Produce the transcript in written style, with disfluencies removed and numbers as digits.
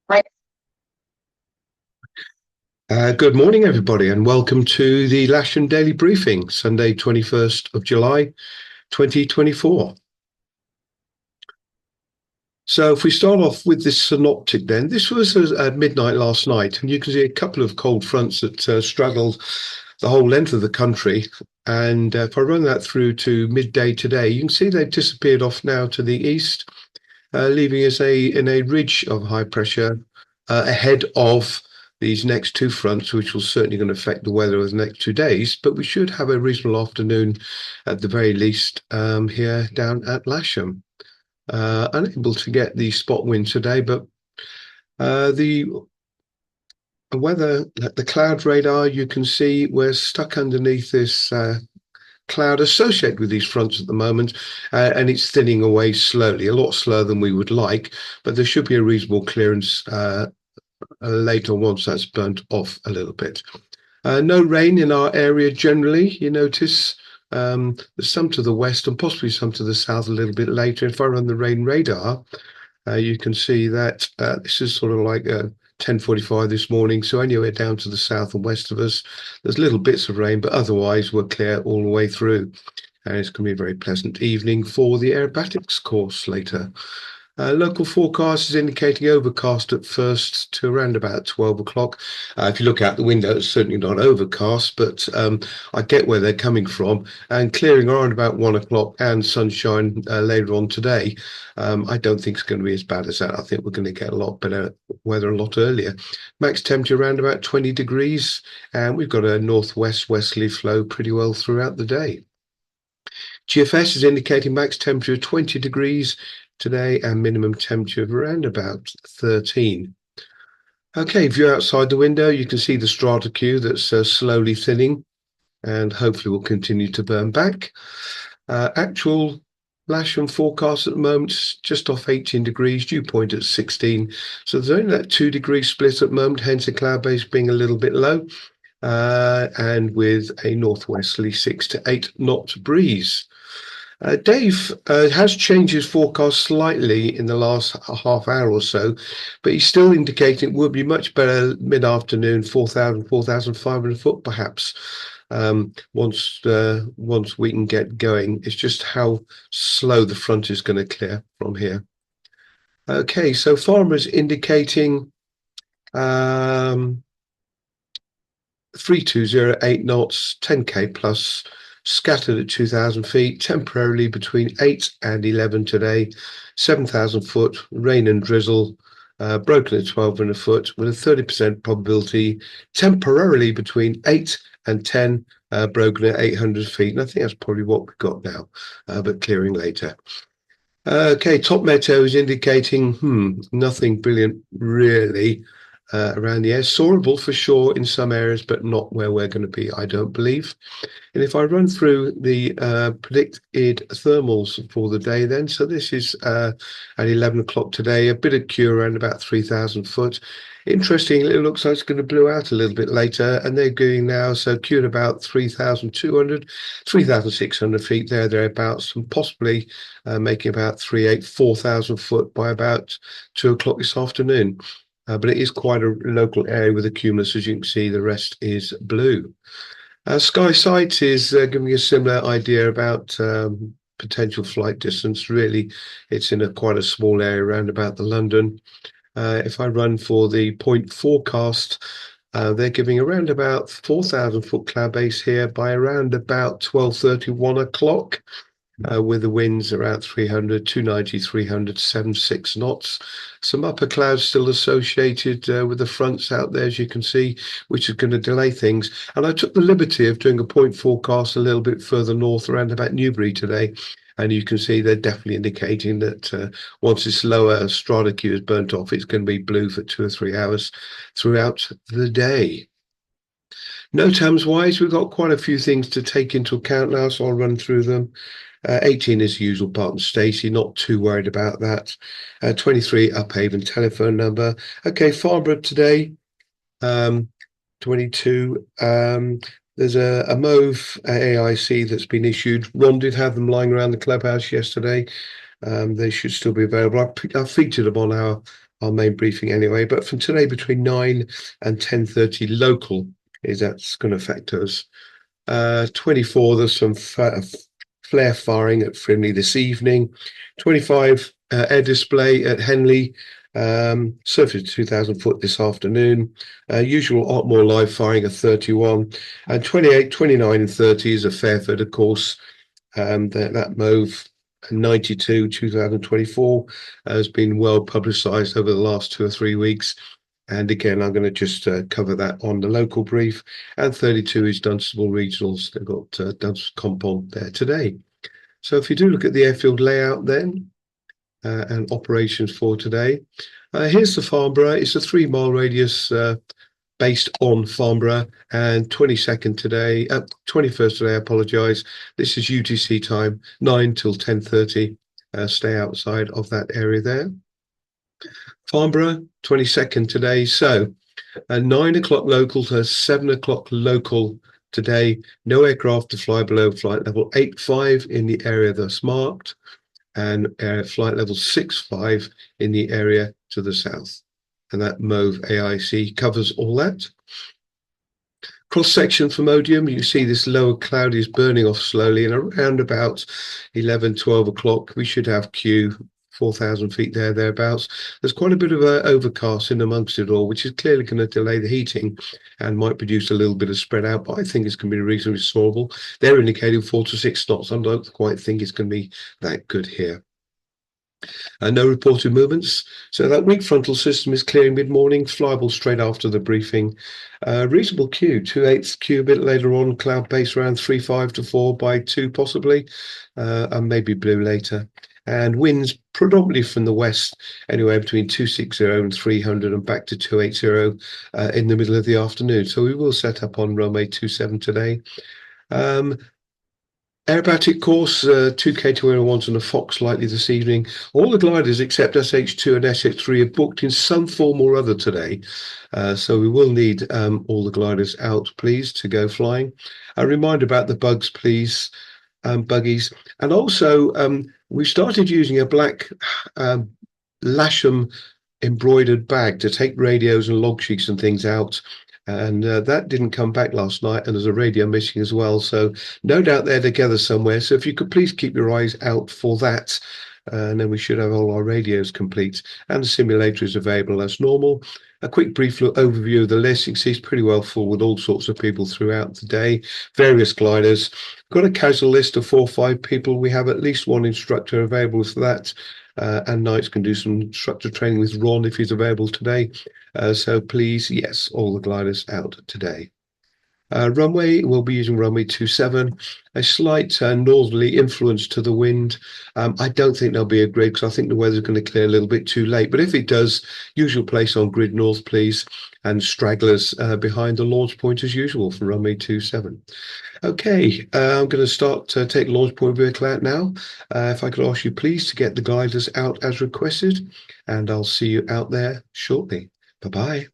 Good morning, everybody, and welcome to the Lasham Daily Briefing, Sunday, 21st of July, 2024. So if we start off with this synoptic then, this was at midnight last night, and you can see a couple of cold fronts that struggled the whole length of the country. And if I run that through to midday today, you can see they've disappeared off now to the east, leaving us in a ridge of high pressure ahead of these next two fronts, which will certainly going to affect the weather of the next 2 days. But we should have a reasonable afternoon at the very least here down at Lasham. Unable to get the spot wind today, but the weather, the cloud radar, you can see we're stuck underneath this cloud associated with these fronts at the moment, and it's thinning away slowly, a lot slower than we would like, but there should be a reasonable clearance later once that's burnt off a little bit. No rain in our area generally. You notice there's some to the west and possibly some to the south a little bit later. If I run the rain radar, you can see that this is sort of like 10:45 this morning, so anywhere down to the south and west of us, there's little bits of rain, but otherwise we're clear all the way through. And it's going to be a very pleasant evening for the aerobatics course later. Local forecast is indicating overcast at first to around about 12 o'clock. If you look out the window, it's certainly not overcast, but I get where they're coming from. And clearing around about 1 o'clock and sunshine later on today, I don't think it's going to be as bad as that. I think we're going to get a lot better weather a lot earlier. Max temperature around about 20 degrees, and we've got a northwest westerly flow pretty well throughout the day. GFS is indicating max temperature of 20 degrees today and minimum temperature of around about 13. Okay, view outside the window, you can see the strata queue that's slowly thinning and hopefully will continue to burn back. Actual Lasham forecast at the moment, just off 18 degrees, dew point at 16. So there's only that 2-degree split at the moment, hence the cloud base being a little bit low, and with a northwesterly 6 to 8 knot breeze. Dave has changed his forecast slightly in the last half hour or so, but he's still indicating it will be much better mid-afternoon, 4,000, 4,500 foot perhaps, once we can get going. It's just how slow the front is going to clear from here. Okay, so farmers indicating 3208 knots, 10k plus, scattered at 2,000 feet, temporarily between 8 and 11 today, 7,000 foot, rain and drizzle, broken at 1,200 foot, with a 30% probability, temporarily between 8 and 10, broken at 800 feet. And I think that's probably what we've got now, but clearing later. Okay, top meteo is indicating nothing brilliant really around the air. Soarable for sure in some areas, but not where we're going to be, I don't believe. And if I run through the predicted thermals for the day then, so this is at 11 o'clock today, a bit of cure around about 3,000 foot. Interestingly, it looks like it's going to blow out a little bit later, and they're going now, so cured about 3,200, 3,600 feet thereabouts, and possibly making about 4,000 foot by about 2 o'clock this afternoon. But it is quite a local area with a cumulus, as you can see, the rest is blue. Sky Sight is giving a similar idea about potential flight distance. Really, it's in quite a small area around about the London. If I run for the point forecast, they're giving around about 4,000 foot cloud base here by around about 12:30, 1 o'clock. With the winds around 300, 290, 300, 76 knots. Some upper clouds still associated with the fronts out there, as you can see, which is going to delay things. And I took the liberty of doing a point forecast a little bit further north around about Newbury today. And you can see they're definitely indicating that once this lower strata queue is burnt off, it's going to be blue for 2 or 3 hours throughout the day. NOTAMs wise, we've got quite a few things to take into account now, so I'll run through them. 18 is the usual Barton Stacey, not too worried about that. 23, Uphaven telephone number. Okay, Farnborough today, 22. There's a MOVE AIC that's been issued. Ron did have them lying around the clubhouse yesterday. They should still be available. I featured them on our our main briefing anyway. But from today, between 9 and 10:30 local, is that's going to affect us. 24, there's some flare firing at Frimley this evening. 25, air display at Henley. Surface 2,000 foot this afternoon. Usual Otmore live firing at 31. And 28, 29 and 30 is a Fairford, of course. That move 92 2024 has been well publicised over the last 2 or 3 weeks. And again, I'm going to just cover that on the local brief. And 32 is Dunstable Regionals. They've got Dunstable Compon there today. So if you do look at the airfield layout then, and operations for today, here's the Farnborough. It's a 3 mile radius based on Farnborough, and 22nd today, 21st today, I apologise. This is UTC time, 9 till 10:30. Stay outside of that area there. Farnborough, 22nd today. So 9 o'clock local to 7 o'clock local today. No aircraft to fly below flight level 85 in the area that's marked, and flight level 65 in the area to the south. And that MOVE AIC covers all that. Cross section from Odium, you see this lower cloud is burning off slowly, and around about 11, 12 o'clock, we should have Q 4,000 feet thereabouts. There's quite a bit of overcast in amongst it all, which is clearly going to delay the heating and might produce a little bit of spread out, but I think it's going to be reasonably solvable. They're indicating 4 to 6 knots. I don't quite think it's going to be that good here. No reported movements. So that weak frontal system is clearing mid-morning, flyable straight after the briefing. Reasonable Q, 2/8 Q a bit later on, cloud base around 3.5 to 4 by 2 possibly, and maybe blue later. And winds predominantly from the west, anywhere between 260 and 300 and back to 280 in the middle of the afternoon. So we will set up on runway 27 today. Aerobatic course, 2 K201s and a Fox likely this evening. All the gliders except SH2 and SH3 are booked in some form or other today. So we will need all the gliders out, please, to go flying. A reminder about the bugs, please, buggies. And also, we started using a black Lasham embroidered bag to take radios and log sheets and things out. And that didn't come back last night, and there's a radio missing as well. So no doubt they're together somewhere. So if you could please keep your eyes out for that, and then we should have all our radios complete. And the simulator is available as normal. A quick brief overview of the list. You can see it's pretty well full with all sorts of people throughout the day, various gliders. We've got a casual list of 4 or 5 people. We have at least one instructor available for that. And Knights can do some instructor training with Ron if he's available today. So please, yes, all the gliders out today. Runway, we'll be using runway 27, a slight northerly influence to the wind. I don't think there'll be a grid because I think the weather's going to clear a little bit too late. But if it does, usual place on grid north, please, and stragglers behind the launch point as usual from runway 27. Okay, I'm going to start to take launch point vehicle out now. If I could ask you please to get the gliders out as requested, and I'll see you out there shortly. Bye-bye.